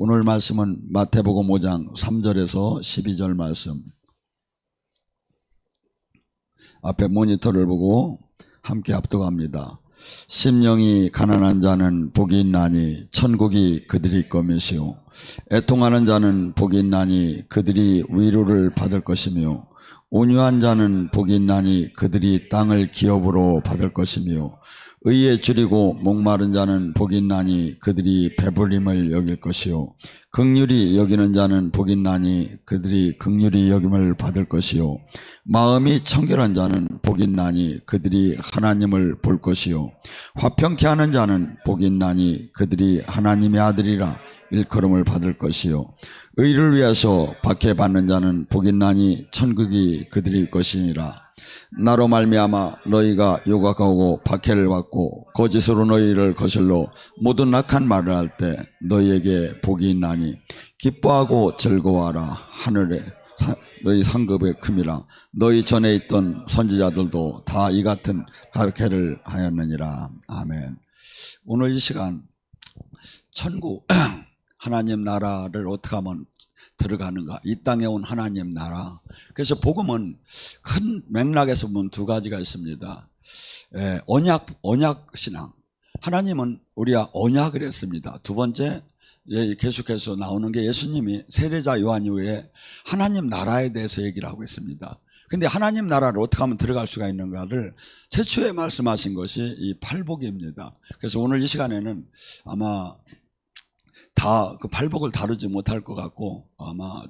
오늘 말씀은 마태복음 5장 3절에서 12절 말씀. 앞에 모니터를 보고 함께 합독합니다. 심령이 가난한 자는 복이 있나니 천국이 그들이 것이요 애통하는 자는 복이 있나니 그들이 위로를 받을 것이며 온유한 자는 복이 있나니 그들이 땅을 기업으로 받을 것이며 의에 줄이고 목마른 자는 복이 있나니 그들이 배불림을 여길 것이요 긍휼히 여기는 자는 복이 있나니 그들이 긍휼히 여김을 받을 것이요 마음이 청결한 자는 복이 있나니 그들이 하나님을 볼 것이요 화평케 하는 자는 복이 있나니 그들이 하나님의 아들이라 일컬음을 받을 것이요 의를 위해서 박해받는 자는 복이 있나니 천국이 그들의 것이니라. 나로 말미암아 너희가 요각하고 박해를 받고 거짓으로 너희를 거슬러 모든 악한 말을 할 때 너희에게 복이 있나니 기뻐하고 즐거워하라. 하늘에 너희 상급의 큼이라. 너희 전에 있던 선지자들도 다 이 같은 박해를 하였느니라. 아멘. 오늘 이 시간 천국 하나님 나라를 어떻게 하면 들어가는가, 이 땅에 온 하나님 나라. 그래서 복음은 큰 맥락에서 보면 두 가지가 있습니다. 언약 신앙, 하나님은 우리가 언약을 했습니다. 두 번째, 계속해서 나오는 게 예수님이 세례자 요한 이후에 하나님 나라에 대해서 얘기를 하고 있습니다. 근데 하나님 나라를 어떻게 하면 들어갈 수가 있는가를 최초에 말씀하신 것이 이 팔복입니다. 그래서 오늘 이 시간에는 아마 다 그 팔복을 다루지 못할 것 같고 아마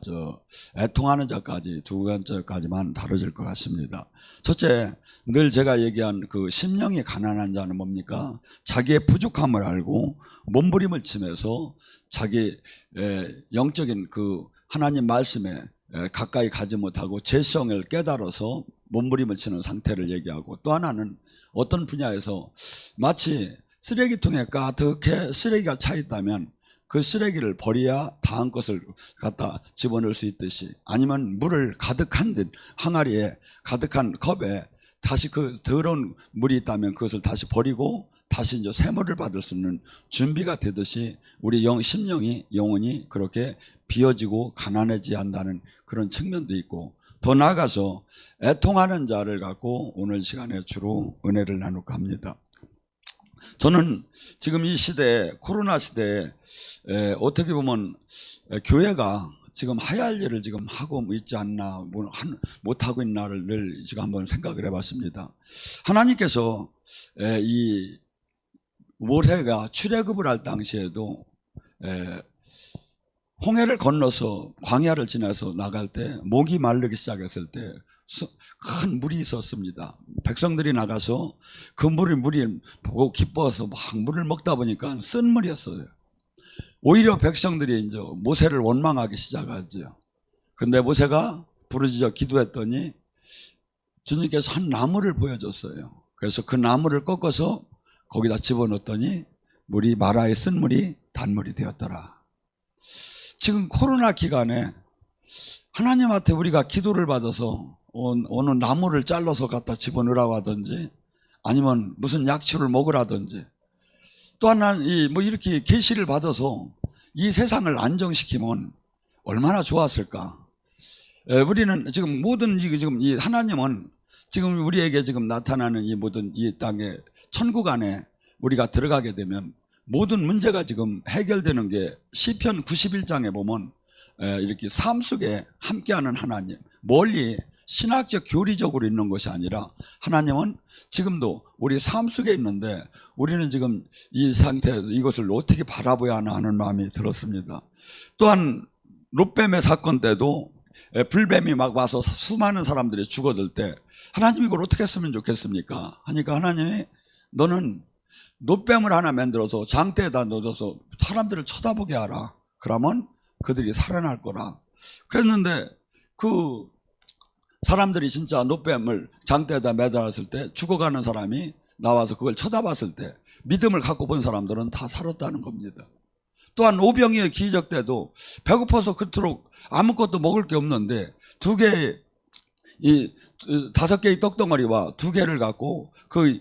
애통하는 자까지 두 번째까지만 다뤄질 것 같습니다. 첫째, 늘 제가 얘기한 그 심령이 가난한 자는 뭡니까? 자기의 부족함을 알고 몸부림을 치면서 자기 영적인 그 하나님 말씀에 가까이 가지 못하고 죄성을 깨달아서 몸부림을 치는 상태를 얘기하고, 또 하나는 어떤 분야에서 마치 쓰레기통에 가득해 쓰레기가 차 있다면 그 쓰레기를 버려야 다음 것을 갖다 집어넣을 수 있듯이, 아니면 물을 가득한 듯 항아리에 가득한 컵에 다시 그 더러운 물이 있다면 그것을 다시 버리고 다시 이제 샘물을 받을 수 있는 준비가 되듯이 우리 심령이 영혼이 그렇게 비어지고 가난해져야 한다는 그런 측면도 있고, 더 나아가서 애통하는 자를 갖고 오늘 시간에 주로 은혜를 나눌까 합니다. 저는 지금 이 시대에, 코로나 시대에 어떻게 보면 교회가 지금 하야할 일을 지금 하고 있지 않나, 못하고 있나를 늘 지금 한번 생각을 해봤습니다. 하나님께서 이 모세가 출애굽을 할 당시에도 홍해를 건너서 광야를 지나서 나갈 때 목이 마르기 시작했을 때 큰 물이 있었습니다. 백성들이 나가서 그 물이 보고 기뻐서 막 물을 먹다 보니까 쓴 물이었어요. 오히려 백성들이 이제 모세를 원망하기 시작하죠. 근데 모세가 부르짖어 기도했더니 주님께서 한 나무를 보여줬어요. 그래서 그 나무를 꺾어서 거기다 집어넣었더니 물이 마라의 쓴 물이 단물이 되었더라. 지금 코로나 기간에 하나님한테 우리가 기도를 받아서 어느 나무를 잘라서 갖다 집어넣으라고 하든지, 아니면 무슨 약초를 먹으라든지, 또 하나는 뭐 이렇게 계시를 받아서 이 세상을 안정시키면 얼마나 좋았을까. 우리는 지금 모든 지금 이 하나님은 지금 우리에게 지금 나타나는 이 모든 이 땅에 천국 안에 우리가 들어가게 되면 모든 문제가 지금 해결되는 게 시편 91장에 보면 이렇게 삶 속에 함께하는 하나님, 멀리 신학적 교리적으로 있는 것이 아니라 하나님은 지금도 우리 삶 속에 있는데, 우리는 지금 이 상태에서 이것을 어떻게 바라봐야 하나 하는 마음이 들었습니다. 또한 롯뱀의 사건 때도 불뱀이 막 와서 수많은 사람들이 죽어들 때 하나님이 이걸 어떻게 했으면 좋겠습니까? 하니까 하나님이 너는 롯뱀을 하나 만들어서 장대에다 넣어서 사람들을 쳐다보게 하라. 그러면 그들이 살아날 거라. 그랬는데 그 사람들이 진짜 롯뱀을 장대에다 매달았을 때 죽어가는 사람이 나와서 그걸 쳐다봤을 때 믿음을 갖고 본 사람들은 다 살았다는 겁니다. 또한 오병이의 기적 때도 배고파서 그토록 아무것도 먹을 게 없는데 다섯 개의 떡덩어리와 두 개를 갖고 그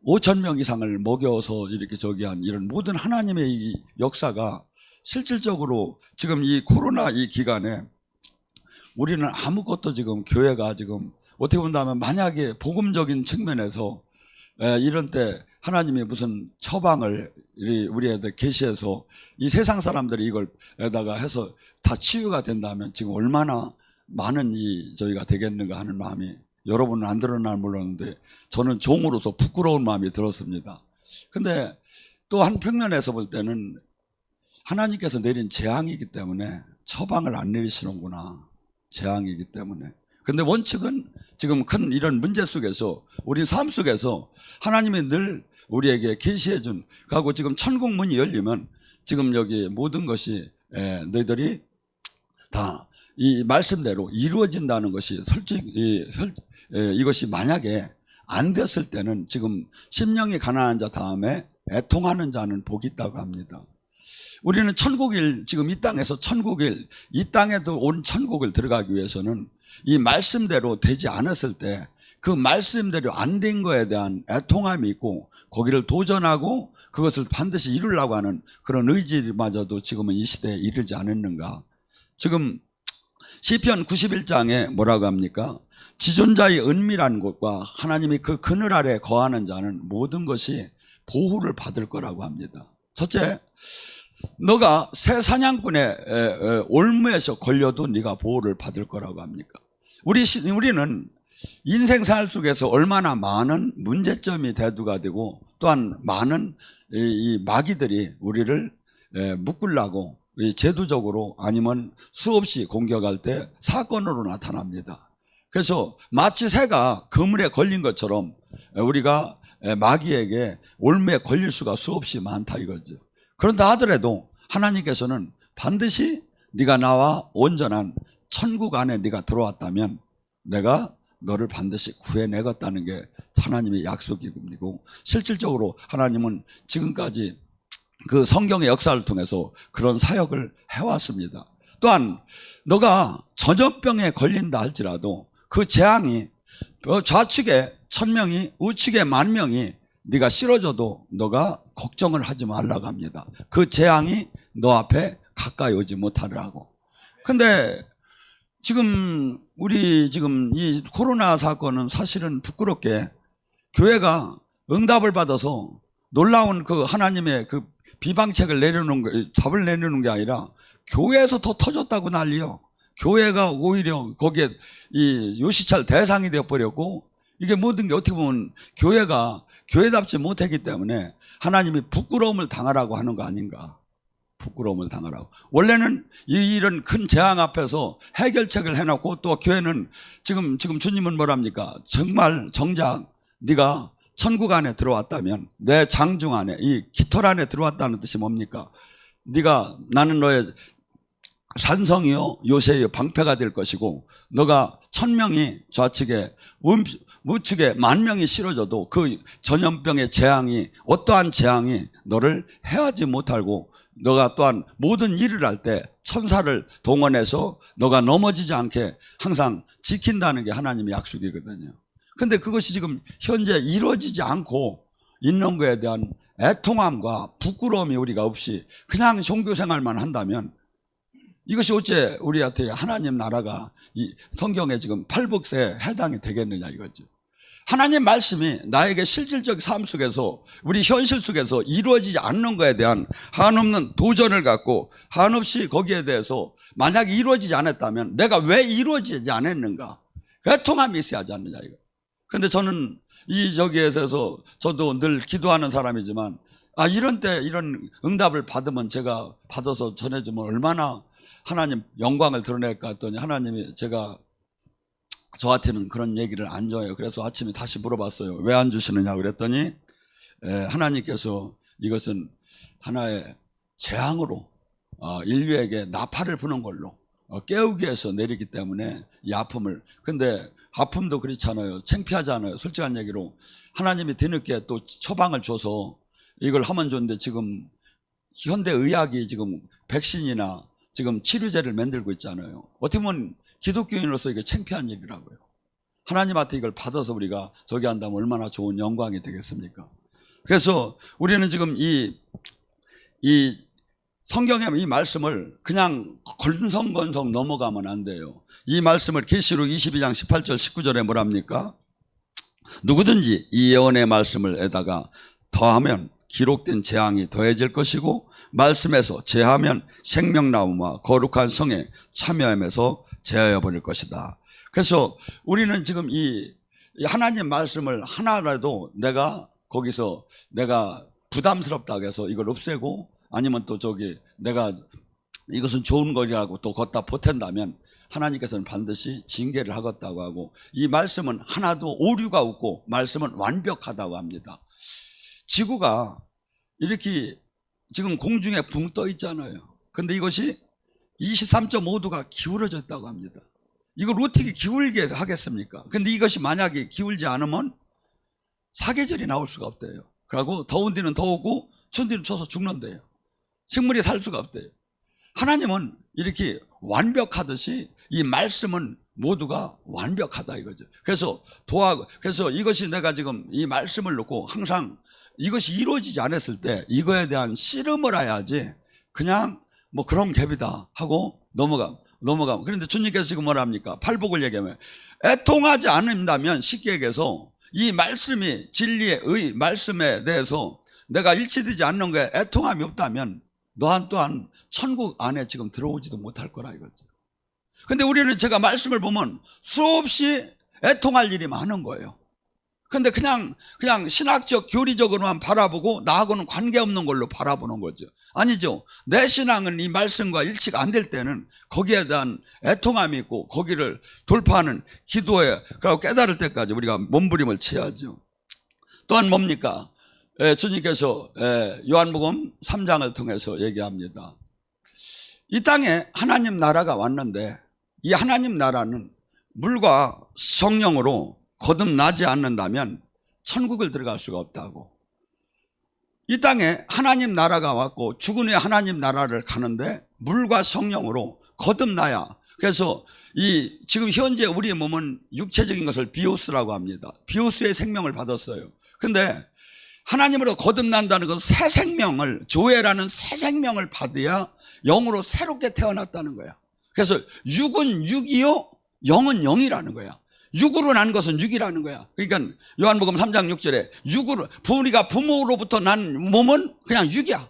5,000명 이상을 먹여서 이렇게 한 이런 모든 하나님의 이 역사가 실질적으로 지금 이 코로나 이 기간에 우리는 아무것도 지금 교회가 지금 어떻게 본다면 만약에 복음적인 측면에서 이런 때 하나님이 무슨 처방을 우리에게 계시해서 이 세상 사람들이 이걸 에다가 해서 다 치유가 된다면 지금 얼마나 많은 저희가 되겠는가 하는 마음이, 여러분은 안 들었나 몰랐는데 저는 종으로서 부끄러운 마음이 들었습니다. 근데 또 한편면에서 볼 때는 하나님께서 내린 재앙이기 때문에 처방을 안 내리시는구나. 재앙이기 때문에. 근데 원칙은 지금 큰 이런 문제 속에서 우리 삶 속에서 하나님이 늘 우리에게 계시해 준, 그리고 지금 천국 문이 열리면 지금 여기 모든 것이 너희들이 다 이 말씀대로 이루어진다는 것이 솔직히 이것이 만약에 안 됐을 때는 지금 심령이 가난한 자 다음에 애통하는 자는 복이 있다고 합니다. 우리는 천국일, 지금 이 땅에서 천국일, 이 땅에도 온 천국을 들어가기 위해서는 이 말씀대로 되지 않았을 때 그 말씀대로 안 된 거에 대한 애통함이 있고 거기를 도전하고 그것을 반드시 이루려고 하는 그런 의지마저도 지금은 이 시대에 이르지 않았는가. 지금 시편 91장에 뭐라고 합니까? 지존자의 은밀한 곳과 하나님이 그 그늘 아래 거하는 자는 모든 것이 보호를 받을 거라고 합니다. 첫째, 너가 새 사냥꾼의 올무에서 걸려도 네가 보호를 받을 거라고 합니까? 우리는 인생생활 속에서 얼마나 많은 문제점이 대두가 되고 또한 많은 이 마귀들이 우리를 묶으려고 제도적으로 아니면 수없이 공격할 때 사건으로 나타납니다. 그래서 마치 새가 그물에 걸린 것처럼 우리가 마귀에게 올무에 걸릴 수가 수없이 많다 이거죠. 그런다 하더라도 하나님께서는 반드시 네가 나와 온전한 천국 안에 네가 들어왔다면 내가 너를 반드시 구해내겠다는 게 하나님의 약속이고, 실질적으로 하나님은 지금까지 그 성경의 역사를 통해서 그런 사역을 해왔습니다. 또한 너가 전염병에 걸린다 할지라도 그 재앙이 좌측에 1000명이 우측에 10,000명이 네가 쓰러져도 너가 걱정을 하지 말라고 합니다. 그 재앙이 너 앞에 가까이 오지 못하라고. 근데 지금 우리 지금 이 코로나 사건은 사실은 부끄럽게 교회가 응답을 받아서 놀라운 그 하나님의 그 비방책을 내려놓은 답을 내려놓은 게 아니라 교회에서 더 터졌다고 난리요. 교회가 오히려 거기에 이 요시찰 대상이 되어버렸고, 이게 모든 게 어떻게 보면 교회가 교회답지 못했기 때문에 하나님이 부끄러움을 당하라고 하는 거 아닌가. 부끄러움을 당하라고. 원래는 이런 큰 재앙 앞에서 해결책을 해놓고, 또 교회는 지금 주님은 뭐랍니까? 정말 정작 네가 천국 안에 들어왔다면, 내 장중 안에, 이 깃털 안에 들어왔다는 뜻이 뭡니까? 네가, 나는 너의 산성이요 요새의 방패가 될 것이고, 너가 1000명이 좌측에 우측에 10,000명이 쓰러져도 그 전염병의 재앙이, 어떠한 재앙이 너를 해하지 못하고, 너가 또한 모든 일을 할 때 천사를 동원해서 너가 넘어지지 않게 항상 지킨다는 게 하나님의 약속이거든요. 근데 그것이 지금 현재 이루어지지 않고 있는 거에 대한 애통함과 부끄러움이 우리가 없이 그냥 종교 생활만 한다면, 이것이 어째 우리한테 하나님 나라가 이 성경에 지금 팔복세에 해당이 되겠느냐 이거죠. 하나님 말씀이 나에게 실질적 삶 속에서, 우리 현실 속에서 이루어지지 않는 것에 대한 한없는 도전을 갖고, 한없이 거기에 대해서 만약에 이루어지지 않았다면 내가 왜 이루어지지 않았는가, 애통함이 있어야 하지 않느냐 이거. 근데 저는 저기에서 저도 늘 기도하는 사람이지만, 이런 때 이런 응답을 받으면, 제가 받아서 전해주면 얼마나 하나님 영광을 드러낼까 했더니 하나님이 저한테는 그런 얘기를 안 줘요. 그래서 아침에 다시 물어봤어요. 왜 안 주시느냐 그랬더니 하나님께서 이것은 하나의 재앙으로 인류에게 나팔을 부는 걸로 깨우기 위해서 내리기 때문에 이 아픔을. 근데 아픔도 그렇잖아요. 창피하잖아요. 솔직한 얘기로 하나님이 뒤늦게 또 처방을 줘서 이걸 하면 좋은데, 지금 현대의학이 지금 백신이나 지금 치료제를 만들고 있잖아요. 어떻게 보면 기독교인으로서 이게 창피한 일이라고요. 하나님한테 이걸 받아서 우리가 저기 한다면 얼마나 좋은 영광이 되겠습니까? 그래서 우리는 지금 이 성경에 이 말씀을 그냥 건성건성 넘어가면 안 돼요. 이 말씀을 계시록 22장 18절 19절에 뭐랍니까? 누구든지 이 예언의 말씀을 에다가 더하면 기록된 재앙이 더해질 것이고 말씀에서 제하면 생명나무와 거룩한 성에 참여하면서 제하여 버릴 것이다. 그래서 우리는 지금 이 하나님 말씀을 하나라도 내가 거기서 내가 부담스럽다고 해서 이걸 없애고 아니면 또 내가 이것은 좋은 거라고 또 걷다 보탠다면 하나님께서는 반드시 징계를 하겠다고 하고, 이 말씀은 하나도 오류가 없고 말씀은 완벽하다고 합니다. 지구가 이렇게 지금 공중에 붕 떠 있잖아요. 그런데 이것이 23.5도가 기울어졌다고 합니다. 이걸 어떻게 기울게 하겠습니까? 근데 이것이 만약에 기울지 않으면 사계절이 나올 수가 없대요. 그리고 더운 데는 더우고 추운 데는 추워서 죽는데요. 식물이 살 수가 없대요. 하나님은 이렇게 완벽하듯이 이 말씀은 모두가 완벽하다 이거죠. 그래서 이것이 내가 지금 이 말씀을 놓고 항상 이것이 이루어지지 않았을 때 이거에 대한 씨름을 해야지 그냥 뭐 그런 갭이다 하고 넘어가면. 그런데 주님께서 지금 뭐라 합니까? 팔복을 얘기하면 애통하지 않는다면, 쉽게 얘기해서 이 말씀이 진리의 말씀에 대해서 내가 일치되지 않는 거에 애통함이 없다면 또한 천국 안에 지금 들어오지도 못할 거라 이거죠. 근데 우리는 제가 말씀을 보면 수없이 애통할 일이 많은 거예요. 근데 그냥 신학적 교리적으로만 바라보고 나하고는 관계없는 걸로 바라보는 거죠. 아니죠. 내 신앙은 이 말씀과 일치가 안 될 때는 거기에 대한 애통함이 있고 거기를 돌파하는 기도에 그리고 깨달을 때까지 우리가 몸부림을 쳐야죠. 또한 뭡니까? 주님께서 요한복음 3장을 통해서 얘기합니다. 이 땅에 하나님 나라가 왔는데 이 하나님 나라는 물과 성령으로 거듭나지 않는다면 천국을 들어갈 수가 없다고. 이 땅에 하나님 나라가 왔고 죽은 후에 하나님 나라를 가는데 물과 성령으로 거듭나야. 그래서 지금 현재 우리의 몸은 육체적인 것을 비오스라고 합니다. 비오스의 생명을 받았어요. 근데 하나님으로 거듭난다는 건 새 생명을, 조회라는 새 생명을 받아야 영으로 새롭게 태어났다는 거야. 그래서 육은 육이요 영은 영이라는 거야. 육으로 난 것은 육이라는 거야. 그러니까 요한복음 3장 6절에 우리가 부모로부터 난 몸은 그냥 육이야.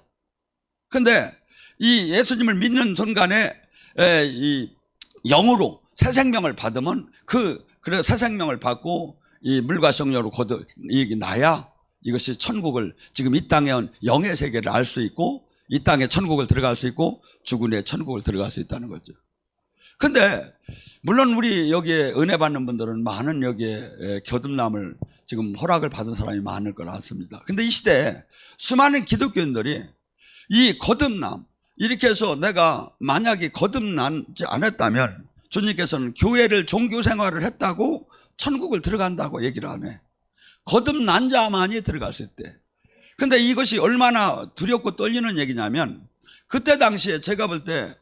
근데 이 예수님을 믿는 순간에 이 영으로 새 생명을 받으면 그래 새 생명을 받고 이 물과 성령으로 나야 이것이 천국을, 지금 이 땅에 온 영의 세계를 알 수 있고 이 땅에 천국을 들어갈 수 있고 죽은 후에 천국을 들어갈 수 있다는 거죠. 근데 물론 우리 여기에 은혜 받는 분들은 많은 여기에 거듭남을 지금 허락을 받은 사람이 많을 거라 믿습니다. 근데 이 시대에 수많은 기독교인들이 이 거듭남, 이렇게 해서 내가 만약에 거듭나지 않았다면 주님께서는 교회를 종교 생활을 했다고 천국을 들어간다고 얘기를 안 해. 거듭난 자만이 들어갈 수 있대. 근데 이것이 얼마나 두렵고 떨리는 얘기냐면, 그때 당시에 제가 볼 때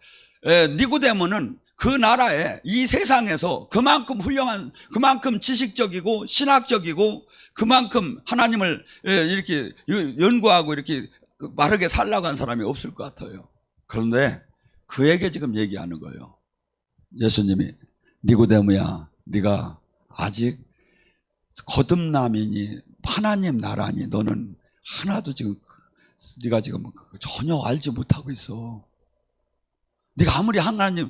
니고데모는 그 나라에 이 세상에서 그만큼 훌륭한, 그만큼 지식적이고 신학적이고 그만큼 하나님을 이렇게 연구하고 이렇게 바르게 살라고 한 사람이 없을 것 같아요. 그런데 그에게 지금 얘기하는 거예요. 예수님이 니고데모야, 네가 아직 거듭남이니 하나님 나라니 너는 하나도 지금 네가 지금 전혀 알지 못하고 있어. 네가 아무리 하나님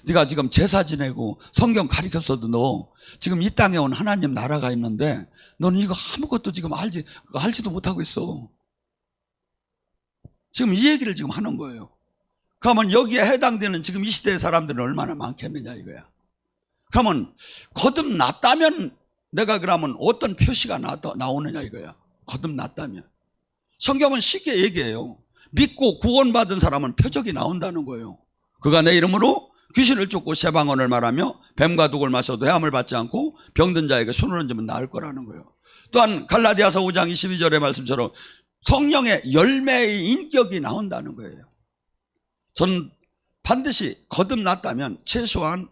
네가 지금 제사 지내고 성경 가르쳤어도 너 지금 이 땅에 온 하나님 나라가 있는데 너는 이거 아무것도 지금 알지도 못하고 있어. 지금 이 얘기를 지금 하는 거예요. 그러면 여기에 해당되는 지금 이 시대의 사람들은 얼마나 많겠느냐 이거야. 그러면 거듭났다면 내가 그러면 어떤 표시가 나오느냐 이거야. 거듭났다면. 성경은 쉽게 얘기해요. 믿고 구원받은 사람은 표적이 나온다는 거예요. 그가 내 이름으로 귀신을 쫓고 쇠방언을 말하며 뱀과 독을 마셔도 해함을 받지 않고 병든 자에게 손을 얹으면 나을 거라는 거예요. 또한 갈라디아서 5장 22절의 말씀처럼 성령의 열매의 인격이 나온다는 거예요. 저는 반드시 거듭났다면 최소한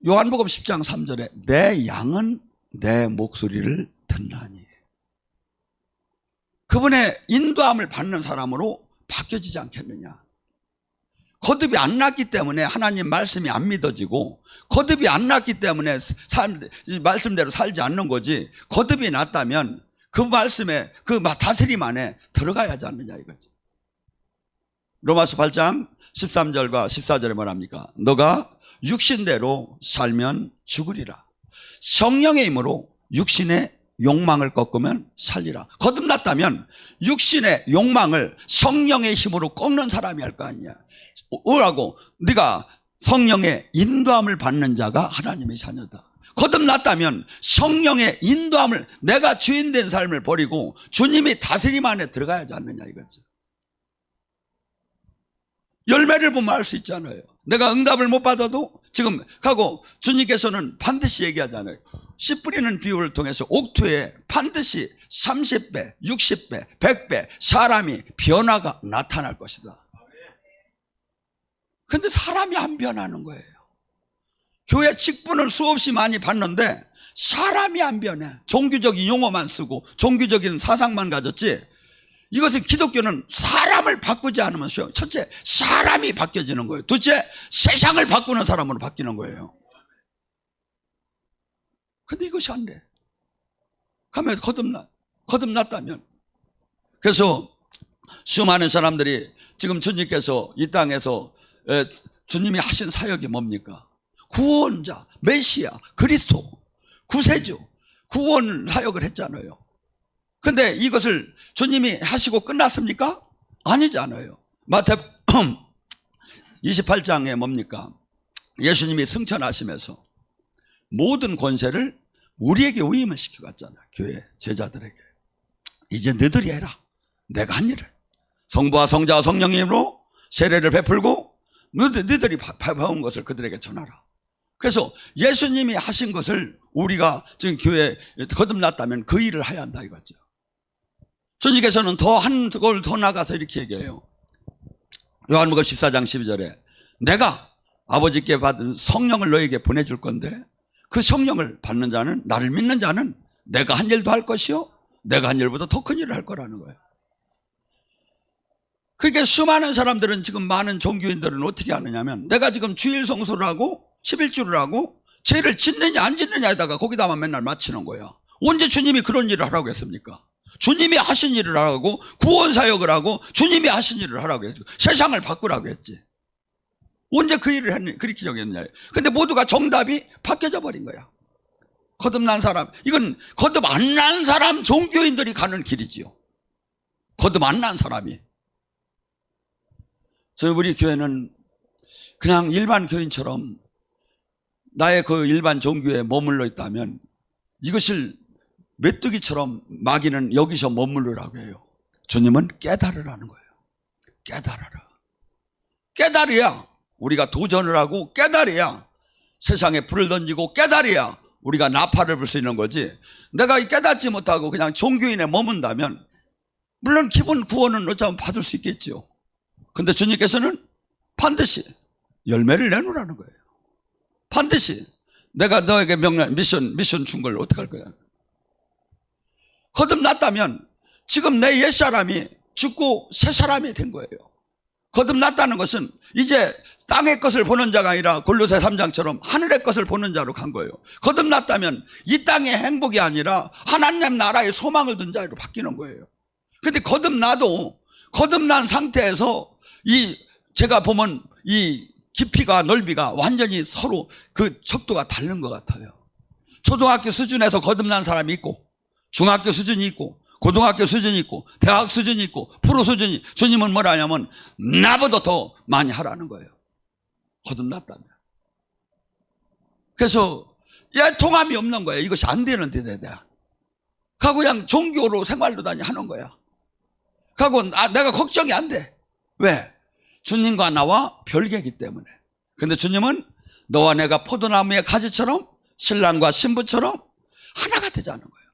요한복음 10장 3절에 내 양은 내 목소리를 듣나니, 그분의 인도함을 받는 사람으로 바뀌어지지 않겠느냐. 거듭이 안 났기 때문에 하나님 말씀이 안 믿어지고, 거듭이 안 났기 때문에 말씀대로 살지 않는 거지, 거듭이 났다면 그 말씀에, 그 다스림 안에 들어가야 하지 않느냐 이거지. 로마서 8장 13절과 14절에 뭐랍니까? 너가 육신대로 살면 죽으리라. 성령의 힘으로 육신의 욕망을 꺾으면 살리라. 거듭났다면 육신의 욕망을 성령의 힘으로 꺾는 사람이 할 거 아니야. 뭐라고? 네가 성령의 인도함을 받는 자가 하나님의 자녀다. 거듭났다면 성령의 인도함을, 내가 주인된 삶을 버리고 주님이 다스림 안에 들어가야 하지 않느냐 이거죠. 열매를 보면 알 수 있잖아요. 내가 응답을 못 받아도 지금 하고, 주님께서는 반드시 얘기하잖아요. 씨 뿌리는 비유를 통해서 옥토에 반드시 30배, 60배, 100배 사람이 변화가 나타날 것이다. 근데 사람이 안 변하는 거예요. 교회 직분을 수없이 많이 받는데 사람이 안 변해. 종교적인 용어만 쓰고 종교적인 사상만 가졌지, 이것은 기독교는 사람을 바꾸지 않으면 소용. 첫째, 사람이 바뀌어지는 거예요. 둘째, 세상을 바꾸는 사람으로 바뀌는 거예요. 근데 이것이 안 돼. 그러면 거듭났다면. 그래서 수많은 사람들이 지금 주님께서 이 땅에서 주님이 하신 사역이 뭡니까? 구원자, 메시아, 그리스도, 구세주, 구원 사역을 했잖아요. 근데 이것을 주님이 하시고 끝났습니까? 아니잖아요. 마태 28장에 뭡니까? 예수님이 승천하시면서 모든 권세를 우리에게 위임을 시켜갔잖아요. 교회 제자들에게. 이제 너희들이 해라. 내가 한 일을. 성부와 성자와 성령의 힘으로 세례를 베풀고 너희들이 배운 것을 그들에게 전하라. 그래서 예수님이 하신 것을 우리가 지금 교회에 거듭났다면 그 일을 해야 한다 이거죠. 주님께서는 한 걸 더 나가서 이렇게 얘기해요. 요한복음 14장 12절에 내가 아버지께 받은 성령을 너에게 보내줄 건데 그 성령을 받는 자는, 나를 믿는 자는 내가 한 일도 할 것이요 내가 한 일보다 더 큰 일을 할 거라는 거예요. 그러니까 수많은 사람들은, 지금 많은 종교인들은 어떻게 하느냐면, 내가 지금 주일 성수를 하고 11주를 하고 죄를 짓느냐 안 짓느냐에다가 거기다만 맨날 맞추는 거야. 언제 주님이 그런 일을 하라고 했습니까? 주님이 하신 일을 하라고, 구원 사역을 하고 주님이 하신 일을 하라고 했지. 세상을 바꾸라고 했지. 언제 그 일을 했느냐, 그렇게 정했느냐. 근데 모두가 정답이 바뀌어져 버린 거야. 거듭난 사람, 이건 거듭 안 난 사람 종교인들이 가는 길이지요. 거듭 안 난 사람이. 우리 교회는 그냥 일반 교인처럼 나의 그 일반 종교에 머물러 있다면 이것을 메뚜기처럼 마귀는 여기서 머무르라고 해요. 주님은 깨달으라는 거예요. 깨달아라. 깨달아야 우리가 도전을 하고, 깨달아야 세상에 불을 던지고, 깨달아야 우리가 나팔을 불 수 있는 거지. 내가 깨닫지 못하고 그냥 종교인에 머문다면 물론 기본 구원은 어쩌면 받을 수 있겠죠. 근데 주님께서는 반드시 열매를 내놓으라는 거예요. 반드시. 내가 너에게 미션 준 걸 어떻게 할 거야? 거듭났다면 지금 내 옛사람이 죽고 새 사람이 된 거예요. 거듭났다는 것은 이제 땅의 것을 보는 자가 아니라 골로새 3장처럼 하늘의 것을 보는 자로 간 거예요. 거듭났다면 이 땅의 행복이 아니라 하나님 나라의 소망을 둔 자로 바뀌는 거예요. 근데 거듭나도 거듭난 상태에서 제가 보면 이 깊이가 넓이가 완전히 서로 그 척도가 다른 것 같아요. 초등학교 수준에서 거듭난 사람이 있고, 중학교 수준이 있고, 고등학교 수준이 있고, 대학 수준이 있고, 프로 수준이. 주님은 뭐라 하냐면 나보다 더 많이 하라는 거예요. 거듭났다면. 그래서 통함이 없는 거예요. 이것이 안 되는데 내가 그냥 종교로 생활로 하는 거야. 내가 걱정이 안 돼. 왜? 주님과 나와 별개이기 때문에. 근데 주님은 너와 내가 포도나무의 가지처럼 신랑과 신부처럼 하나가 되자는 거예요.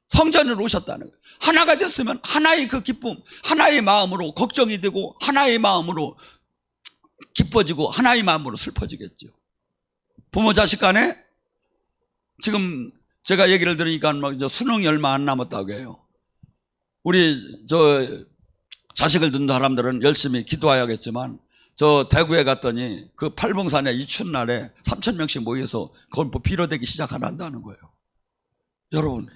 성전으로 오셨다는 거예요. 하나가 됐으면 하나의 그 기쁨, 하나의 마음으로 걱정이 되고, 하나의 마음으로 기뻐지고, 하나의 마음으로 슬퍼지겠죠. 부모 자식 간에 지금 제가 얘기를 들으니까 수능이 얼마 안 남았다고 해요. 우리 자식을 둔 사람들은 열심히 기도해야겠지만 저 대구에 갔더니 그 팔봉산에 이 추운 날에 3,000명씩 모여서 그걸 뭐 빌어대기 시작한다는 거예요. 여러분,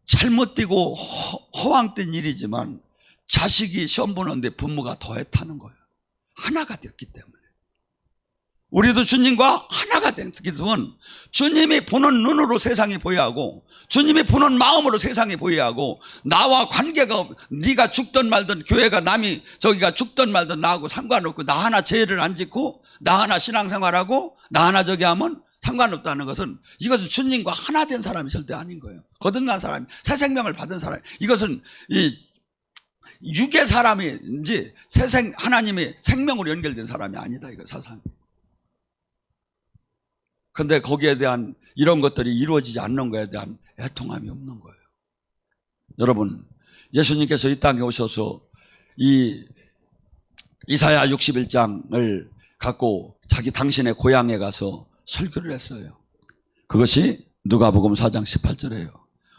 잘못 뛰고 허황된 일이지만 자식이 시험 보는데 부모가 더 애타는 거예요. 하나가 됐기 때문에. 우리도 주님과 하나가 됐기 때문에 주님이 보는 눈으로 세상이 보여야 하고 주님이 보는 마음으로 세상이 보여야 하고 나와 관계가 네가 죽든 말든 교회가 남이 저기가 죽든 말든 나하고 상관없고 나 하나 죄를 안 짓고 나 하나 신앙생활하고 나 하나 저기 하면 상관없다는 것은 이것은 주님과 하나 된 사람이 절대 아닌 거예요. 거듭난 사람이 새 생명을 받은 사람 이것은 이 육의 사람인지 하나님의 생명으로 연결된 사람이 아니다 이거 사상. 근데 거기에 대한 이런 것들이 이루어지지 않는 것에 대한 애통함이 없는 거예요. 여러분, 예수님께서 이 땅에 오셔서 이 이사야 61장을 갖고 당신의 고향에 가서 설교를 했어요. 그것이 누가복음 4장 18절이에요.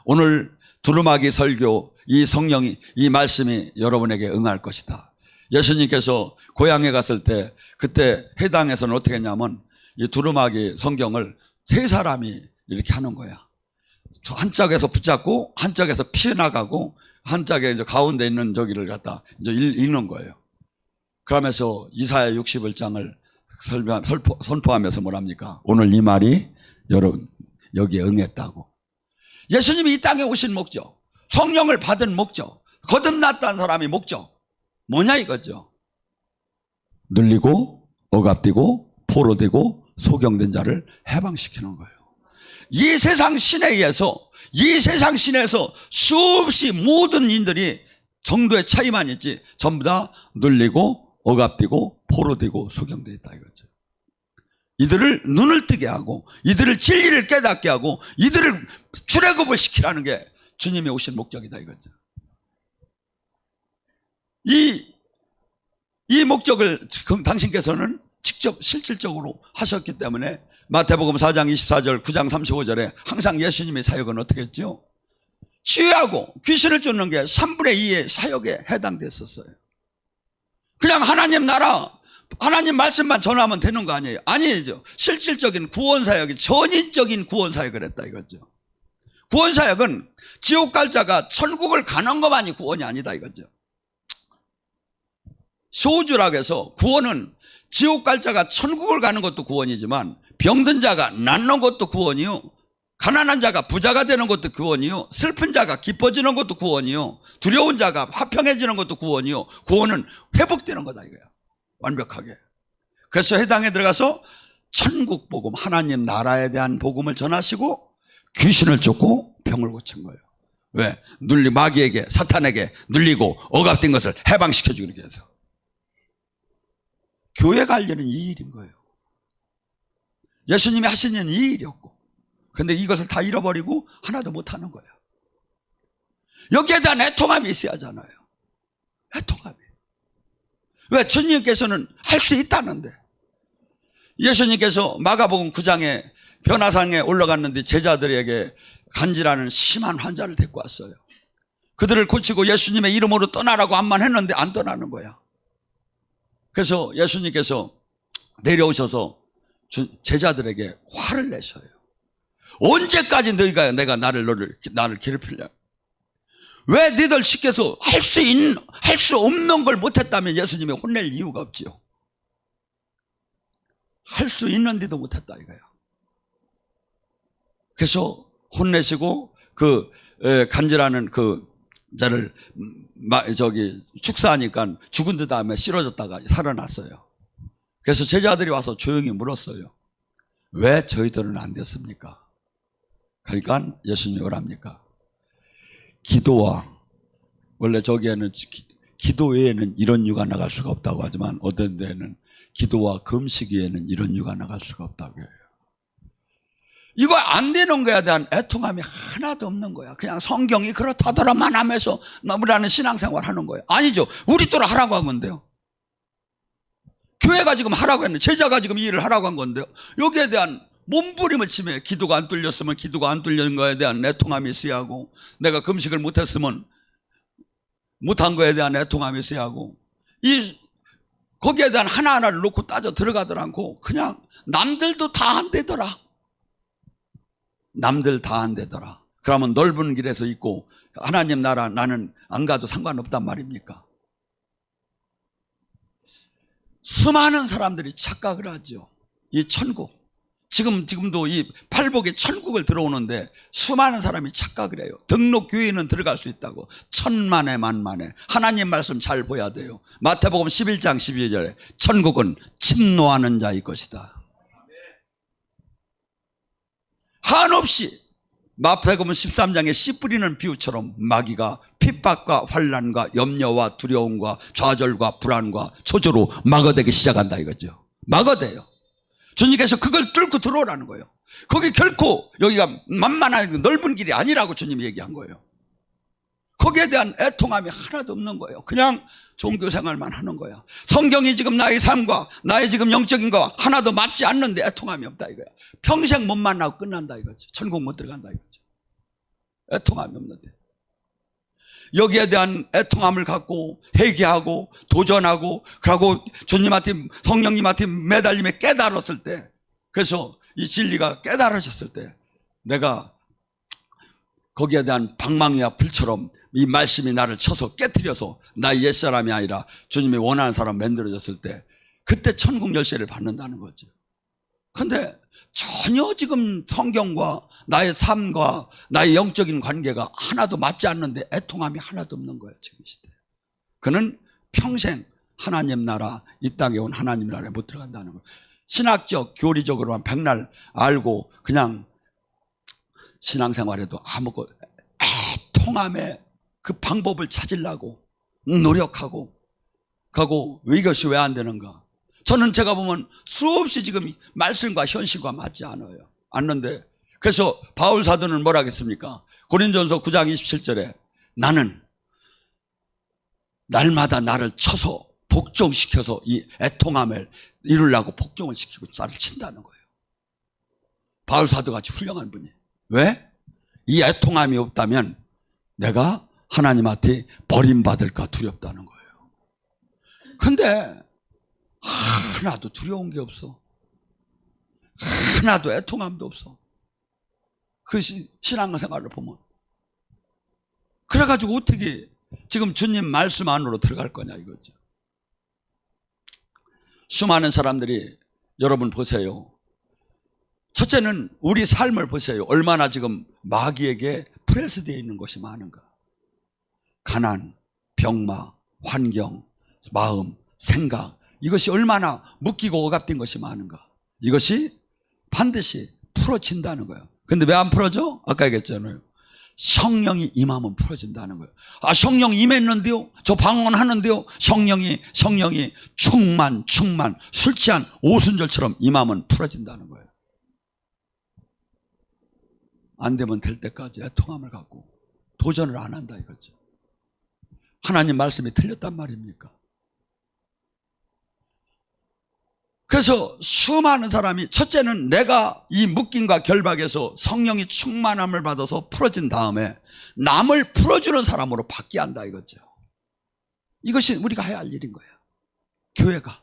오늘 두루마기 설교 이 성령이 이 말씀이 여러분에게 응할 것이다. 예수님께서 고향에 갔을 때 그때 해당에서는 어떻게 했냐면 이 두루마기 성경을 세 사람이 이렇게 하는 거야. 한짝에서 붙잡고 한짝에서 피해나가고 한짝에 이제 가운데 있는 저기를 갖다 이제 읽는 거예요. 그러면서 이사야 61장을 선포하면서 뭐랍니까? 오늘 이 말이 여러분 여기에 응했다고. 예수님이 이 땅에 오신 목적, 성령을 받은 목적, 거듭났다는 사람의 목적 뭐냐 이거죠. 눌리고 억압되고 포로되고 소경된 자를 해방시키는 거예요. 이 세상 신에 의해서 이 세상 신에서 수없이 모든 인들이 정도의 차이만 있지 전부 다 눌리고 억압되고 포로되고 소경되어 있다 이거죠. 이들을 눈을 뜨게 하고 이들을 진리를 깨닫게 하고 이들을 출애굽을 시키라는 게 주님이 오신 목적이다 이거죠. 이 목적을 당신께서는 직접 실질적으로 하셨기 때문에 마태복음 4장 24절 9장 35절에 항상 예수님의 사역은 어떻게 했죠? 치유하고 귀신을 쫓는 게 3분의 2의 사역에 해당됐었어요. 그냥 하나님 나라 하나님 말씀만 전하면 되는 거 아니에요? 아니죠. 실질적인 구원사역이 전인적인 구원사역을 했다 이거죠. 구원사역은 지옥 갈 자가 천국을 가는 것만이 구원이 아니다 이거죠. 소주라고 해서 구원은 지옥 갈 자가 천국을 가는 것도 구원이지만 병든 자가 낫는 것도 구원이요, 가난한 자가 부자가 되는 것도 구원이요, 슬픈 자가 기뻐지는 것도 구원이요, 두려운 자가 화평해지는 것도 구원이요. 구원은 회복되는 거다 이거야. 완벽하게. 그래서 해당에 들어가서 천국 복음 하나님 나라에 대한 복음을 전하시고 귀신을 쫓고 병을 고친 거예요. 왜? 마귀에게 사탄에게 눌리고 억압된 것을 해방시켜주기 위해서. 교회가 하려는 이 일인 거예요. 예수님이 하시는 이 일이었고 그런데 이것을 다 잃어버리고 하나도 못하는 거예요. 여기에 대한 애통함이 있어야 하잖아요. 애통함이. 왜? 주님께서는 할 수 있다는데. 예수님께서 마가복음 9장에 변화산에 올라갔는데 제자들에게 간질하는 심한 환자를 데리고 왔어요. 그들을 고치고 예수님의 이름으로 떠나라고 암만 했는데 안 떠나는 거야. 그래서 예수님께서 내려오셔서 제자들에게 화를 내셔요. 언제까지 너희가 나를 괴롭히려? 왜 너희들 시켜서 할 수 없는 걸 못했다면 예수님이 혼낼 이유가 없지요. 할 수 있는데도 못했다 이거야. 그래서 혼내시고 간질하는 자를 축사하니까 죽은 듯 다음에 쓰러졌다가 살아났어요. 그래서 제자들이 와서 조용히 물었어요. 왜 저희들은 안 됐습니까? 그러니까 예수님이 뭐랍니까? 기도와 원래 저기에는 기도 외에는 이런 유가 나갈 수가 없다고 하지만 어떤 데는 기도와 금식 외에는 이런 유가 나갈 수가 없다고 해요. 이거 안 되는 거에 대한 애통함이 하나도 없는 거야. 그냥 성경이 그렇다더라만 하면서 우리라는 신앙생활 하는 거예요. 아니죠. 우리 또는 하라고 한 건데요. 교회가 지금 하라고 했는데 제자가 지금 이 일을 하라고 한 건데요. 여기에 대한 몸부림을 치며 기도가 안 뚫렸으면 기도가 안 뚫린 거에 대한 애통함이 있어야 하고, 내가 금식을 못했으면 못한 거에 대한 애통함이 있어야 하고, 거기에 대한 하나하나를 놓고 따져 들어가더라 않고 그냥 남들도 다 안 되더라. 남들 다 안 되더라. 그러면 넓은 길에서 있고 하나님 나라 나는 안 가도 상관없단 말입니까? 수많은 사람들이 착각을 하죠. 이 천국, 지금도 이 팔복의 천국을 들어오는데 수많은 사람이 착각을 해요. 등록교회는 들어갈 수 있다고. 천만에 만만에. 하나님 말씀 잘 보여야 돼요. 마태복음 11장 12절에 천국은 침노하는 자의 것이다. 한없이 마태복음 13장에 씨 뿌리는 비유처럼 마귀가 핍박과 환난과 염려와 두려움과 좌절과 불안과 초조로 막아대기 시작한다 이거죠. 막아대요. 주님께서 그걸 뚫고 들어오라는 거예요. 거기 결코 여기가 만만한 넓은 길이 아니라고 주님이 얘기한 거예요. 거기에 대한 애통함이 하나도 없는 거예요. 그냥 종교 생활만 하는 거야. 성경이 지금 나의 삶과 나의 지금 영적인 거 하나도 맞지 않는데 애통함이 없다 이거야. 평생 못 만나고 끝난다 이거죠. 천국 못 들어간다 이거죠. 애통함이 없는데. 여기에 대한 애통함을 갖고 회개하고 도전하고 그러고 주님한테 성령님한테 매달림에 깨달았을 때, 그래서 이 진리가 깨달아졌을 때 내가 거기에 대한 방망이와 불처럼 이 말씀이 나를 쳐서 깨트려서 나 옛사람이 아니라 주님이 원하는 사람 만들어졌을 때 그때 천국 열쇠를 받는다는 거죠. 근데 전혀 지금 성경과 나의 삶과 나의 영적인 관계가 하나도 맞지 않는데 애통함이 하나도 없는 거예요. 지금 이 시대. 그는 평생 하나님 나라, 이 땅에 온 하나님 나라에 못 들어간다는 거예요. 신학적 교리적으로만 백날 알고 그냥 신앙생활에도 아무것도 애통함의 그 방법을 찾으려고 노력하고 가고 이것이 왜 안 되는가? 저는 제가 보면 수없이 지금 말씀과 현실과 맞지 않는데, 그래서 바울 사도는 뭐라 하겠습니까? 고린도전서 9장 27절에 나는 날마다 나를 쳐서 복종시켜서 이 애통함을 이루려고 복종을 시키고 나를 친다는 거예요. 바울 사도같이 훌륭한 분이. 왜? 이 애통함이 없다면 내가 하나님한테 버림받을까 두렵다는 거예요. 근데 하나도 두려운 게 없어. 하나도 애통함도 없어. 그 신앙생활을 보면. 그래가지고 어떻게 지금 주님 말씀 안으로 들어갈 거냐 이거죠. 수많은 사람들이, 여러분 보세요. 첫째는 우리 삶을 보세요. 얼마나 지금 마귀에게 프레스되어 있는 것이 많은가. 가난, 병마, 환경, 마음, 생각, 이것이 얼마나 묶이고 억압된 것이 많은가. 이것이 반드시 풀어진다는 거예요. 근데 왜 안 풀어져? 아까 얘기했잖아요. 성령이 임하면 풀어진다는 거예요. 아, 성령이 임했는데요, 저 방언하는데요, 성령이 충만 술 취한 오순절처럼 임하면 풀어진다는 거예요. 안 되면 될 때까지 애통함을 갖고 도전을 안 한다 이거죠. 하나님 말씀이 틀렸단 말입니까? 그래서 수많은 사람이, 첫째는 내가 이 묶임과 결박에서 성령이 충만함을 받아서 풀어진 다음에 남을 풀어주는 사람으로 바뀌어야 한다 이거죠. 이것이 우리가 해야 할 일인 거야. 교회가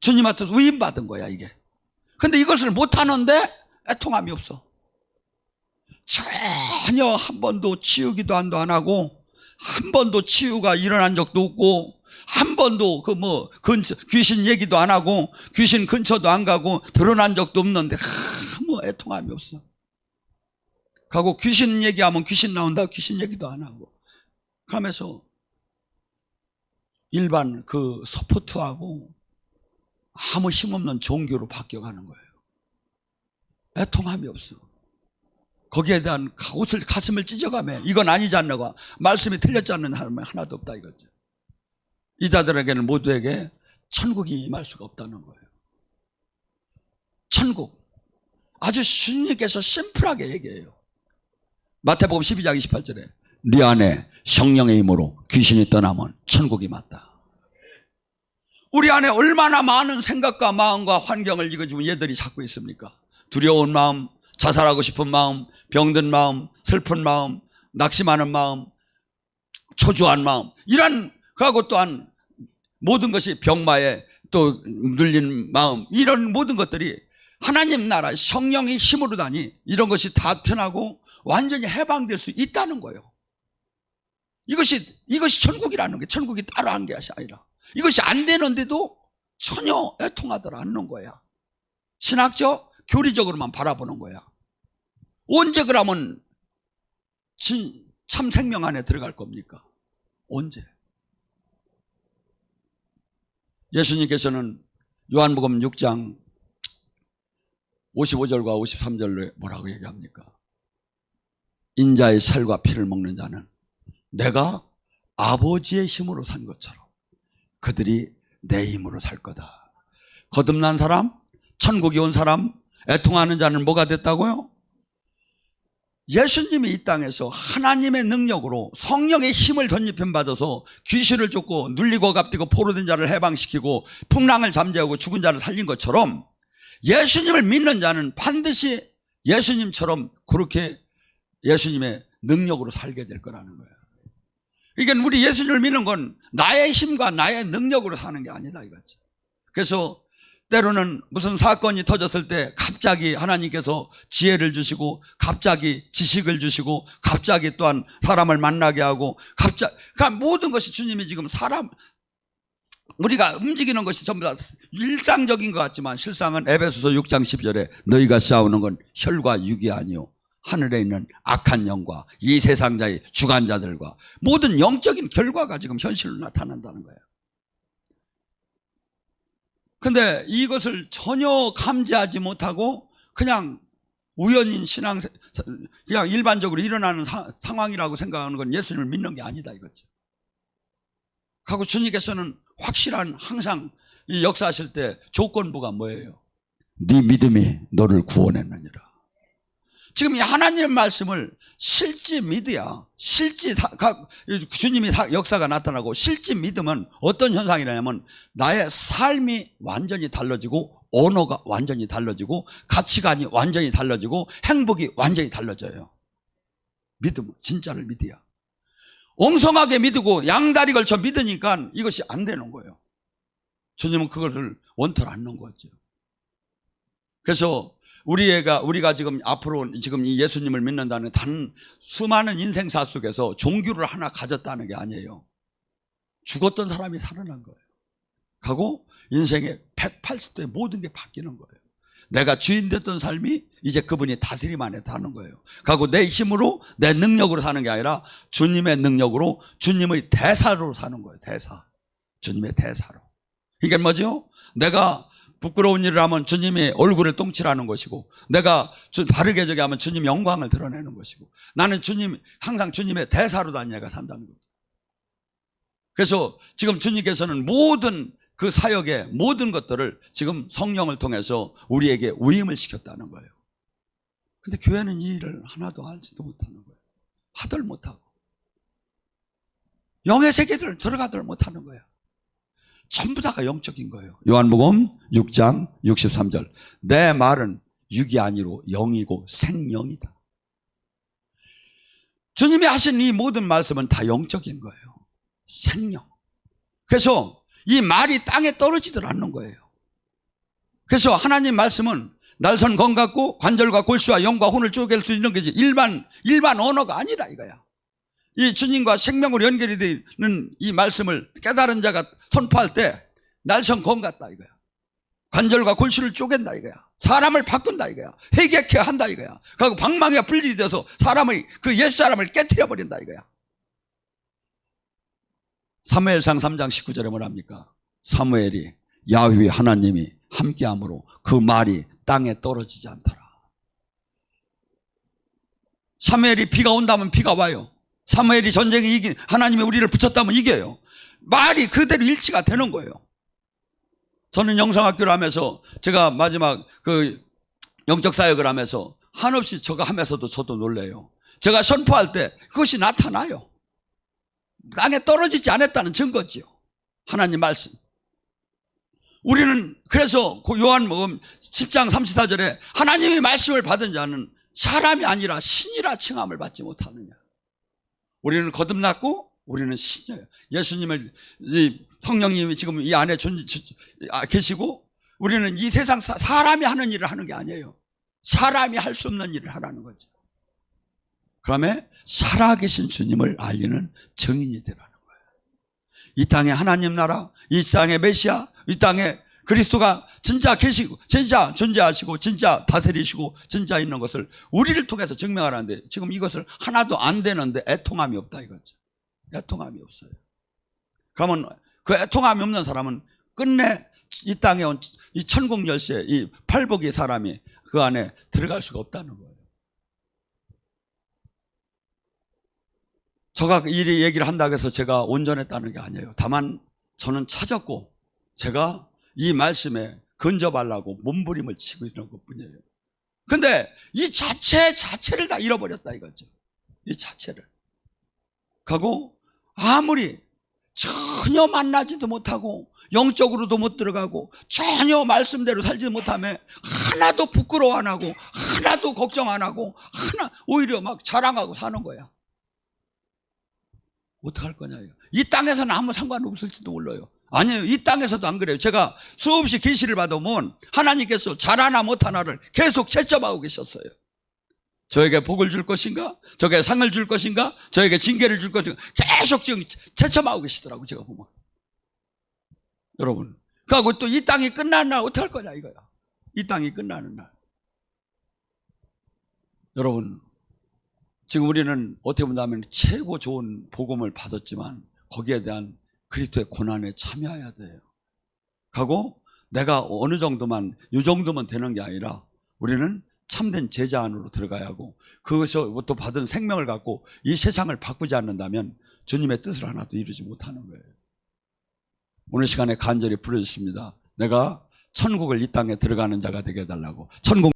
주님한테 위임받은 거야 이게. 근데 이것을 못하는데 애통함이 없어. 전혀 한 번도 치유기도 안 하고, 한 번도 치유가 일어난 적도 없고, 한 번도 귀신 얘기도 안 하고, 귀신 근처도 안 가고, 드러난 적도 없는데 아무 애통함이 없어. 가고 귀신 얘기하면 귀신 나온다, 귀신 얘기도 안 하고. 그러면서 일반 그 소프트하고 아무 힘없는 종교로 바뀌어가는 거예요. 애통함이 없어. 거기에 대한 옷을 가슴을 찢어가며 이건 아니지 않나가, 말씀이 틀렸지 않는 사람이 하나도 없다 이거죠. 이자들에게는 모두에게 천국이 임할 수가 없다는 거예요. 천국, 아주 주님께서 심플하게 얘기해요. 마태복음 12장 28절에 네 안에 성령의 힘으로 귀신이 떠나면 천국이 맞다. 우리 안에 얼마나 많은 생각과 마음과 환경을 지금 얘들이 잡고 있습니까? 두려운 마음, 자살하고 싶은 마음, 병든 마음, 슬픈 마음, 낙심하는 마음, 초조한 마음, 이런 그하고 또한 모든 것이 병마에 또 눌린 마음, 이런 모든 것들이 하나님 나라 성령의 힘으로 다니 이런 것이 다 편하고 완전히 해방될 수 있다는 거예요. 이것이 천국이라는 게, 천국이 따로 한 게 아니라 이것이 안 되는데도 전혀 애통하들 않는 거야. 신학적, 교리적으로만 바라보는 거야. 언제 그러면 참 생명 안에 들어갈 겁니까? 언제? 예수님께서는 요한복음 6장 55절과 53절에 뭐라고 얘기합니까? 인자의 살과 피를 먹는 자는 내가 아버지의 힘으로 산 것처럼 그들이 내 힘으로 살 거다. 거듭난 사람, 천국이 온 사람, 애통하는 자는 뭐가 됐다고요? 예수님이 이 땅에서 하나님의 능력으로 성령의 힘을 덧입힘 받아서 귀신을 쫓고 눌리고 갑디고 포로된 자를 해방시키고 풍랑을 잠재우고 죽은 자를 살린 것처럼 예수님을 믿는 자는 반드시 예수님처럼 그렇게 예수님의 능력으로 살게 될 거라는 거예요. 그러니까 우리 예수님을 믿는 건 나의 힘과 나의 능력으로 사는 게 아니다 이거죠. 그래서 때로는 무슨 사건이 터졌을 때 갑자기 하나님께서 지혜를 주시고 갑자기 지식을 주시고 갑자기 또한 사람을 만나게 하고 그러니까 모든 것이 주님이 지금 우리가 움직이는 것이 전부 다 일상적인 것 같지만 실상은 에베소서 6장 10절에 너희가 싸우는 건 혈과 육이 아니요 하늘에 있는 악한 영과 이 세상자의 주관자들과 모든 영적인 결과가 지금 현실로 나타난다는 거예요. 근데 이것을 전혀 감지하지 못하고 그냥 우연인 신앙, 그냥 일반적으로 일어나는 상황이라고 생각하는 건 예수님을 믿는 게 아니다 이거죠. 하고 주님께서는 확실한 항상 이 역사하실 때 조건부가 뭐예요? 네 믿음이 너를 구원했느니라. 지금 이 하나님의 말씀을 실제 믿어야 주님이 역사가 나타나고 실제 믿음은 어떤 현상이냐면 나의 삶이 완전히 달라지고 언어가 완전히 달라지고 가치관이 완전히 달라지고 행복이 완전히 달라져요. 믿음, 진짜를 믿어야. 엉성하게 믿고 양다리 걸쳐 믿으니까 이것이 안 되는 거예요. 주님은 그것을 원털 안 놓은 거죠. 그래서 우리가 지금 앞으로 지금 이 예수님을 믿는다는 단 수많은 인생사 속에서 종교를 하나 가졌다는 게 아니에요. 죽었던 사람이 살아난 거예요. 하고 인생의 180도의 모든 게 바뀌는 거예요. 내가 주인 됐던 삶이 이제 그분이 다스림 안에 사는 거예요. 하고 내 힘으로 내 능력으로 사는 게 아니라 주님의 능력으로 주님의 대사로 사는 거예요. 대사. 주님의 대사로. 이게 뭐죠? 내가 부끄러운 일을 하면 주님이 얼굴에 똥칠하는 것이고 내가 바르게 저기 하면 주님 영광을 드러내는 것이고 나는 항상 주님의 대사로 다니가 산다는 거죠. 그래서 지금 주님께서는 모든 그 사역의 모든 것들을 지금 성령을 통해서 우리에게 위임을 시켰다는 거예요. 근데 교회는 이 일을 하나도 알지도 못하는 거예요. 하들 못하고 영의 세계를 들어가들 못하는 거예요. 전부 다가 영적인 거예요. 요한복음 6장 63절 내 말은 육이 아니로 영이고 생명이다. 주님이 하신 이 모든 말씀은 다 영적인 거예요. 생명. 그래서 이 말이 땅에 떨어지질 않는 거예요. 그래서 하나님 말씀은 날선 검 같고 관절과 골수와 영과 혼을 쪼갤 수 있는 것이 일반 언어가 아니라 이거야. 이 주님과 생명으로 연결이 되는 이 말씀을 깨달은 자가 선포할 때 날선 검 같다 이거야. 관절과 골수를 쪼갠다 이거야. 사람을 바꾼다 이거야. 회개케 한다 이거야. 그리고 방망이가 분리이 돼서 그 옛사람을 깨트려 버린다 이거야. 사무엘상 3장 19절에 뭐랍니까? 사무엘이 야훼 하나님이 함께함으로 그 말이 땅에 떨어지지 않더라. 사무엘이 비가 온다면 비가 와요. 사무엘이 전쟁에 하나님이 우리를 붙였다면 이겨요. 말이 그대로 일치가 되는 거예요. 저는 영성학교를 하면서 제가 마지막 그 영적 사역을 하면서 한없이 저거 하면서도 저도 놀래요. 제가 선포할 때 그것이 나타나요. 땅에 떨어지지 않았다는 증거지요. 하나님 말씀. 우리는 그래서 요한복음 10장 34절에 하나님의 말씀을 받은 자는 사람이 아니라 신이라 칭함을 받지 못하느냐. 우리는 거듭났고 우리는 신이에요. 예수님을, 성령님이 지금 이 안에 계시고, 우리는 이 세상 사람이 하는 일을 하는 게 아니에요. 사람이 할 수 없는 일을 하라는 거죠. 그러면 살아계신 주님을 알리는 증인이 되라는 거예요. 이 땅에 하나님 나라, 이 땅에 메시아, 이 땅에 그리스도가 진짜 계시고, 진짜 존재하시고, 진짜 다스리시고, 진짜 있는 것을 우리를 통해서 증명하라는데, 지금 이것을 하나도 안 되는데 애통함이 없다 이거죠. 애통함이 없어요. 그러면 그 애통함이 없는 사람은 끝내 이 땅에 온 이 천국 열쇠, 이 팔복의 사람이 그 안에 들어갈 수가 없다는 거예요. 제가 이 얘기를 한다고 해서 제가 온전했다는 게 아니에요. 다만 저는 찾았고 제가 이 말씀에 근접하려고 몸부림을 치고 있는 것뿐이에요. 근데 이 자체를 다 잃어버렸다 이거죠. 이 자체를. 하고 아무리 전혀 만나지도 못하고 영적으로도 못 들어가고 전혀 말씀대로 살지 못하면 하나도 부끄러워 안 하고 하나도 걱정 안 하고 오히려 막 자랑하고 사는 거야. 어떡할 거냐. 이 땅에서는 아무 상관없을지도 몰라요. 아니에요. 이 땅에서도 안 그래요. 제가 수없이 계시를 받아보면 하나님께서 잘하나 못하나를 계속 채점하고 계셨어요. 저에게 복을 줄 것인가? 저에게 상을 줄 것인가? 저에게 징계를 줄 것인가? 계속 지금 채점하고 계시더라고요. 제가 보면. 여러분. 그리고 또 이 땅이 끝나는 날 어떡할 거냐 이거야. 이 땅이 끝나는 날. 여러분. 지금 우리는 어떻게 본다면 최고 좋은 복음을 받았지만 거기에 대한 그리스도의 고난에 참여해야 돼요. 하고 내가 어느 정도만 이 정도만 되는 게 아니라 우리는 참된 제자 안으로 들어가야 하고 그것으로부터 받은 생명을 갖고 이 세상을 바꾸지 않는다면 주님의 뜻을 하나도 이루지 못하는 거예요. 오늘 시간에 간절히 부르셨습니다. 내가 천국을 이 땅에 들어가는 자가 되게 해달라고. 천국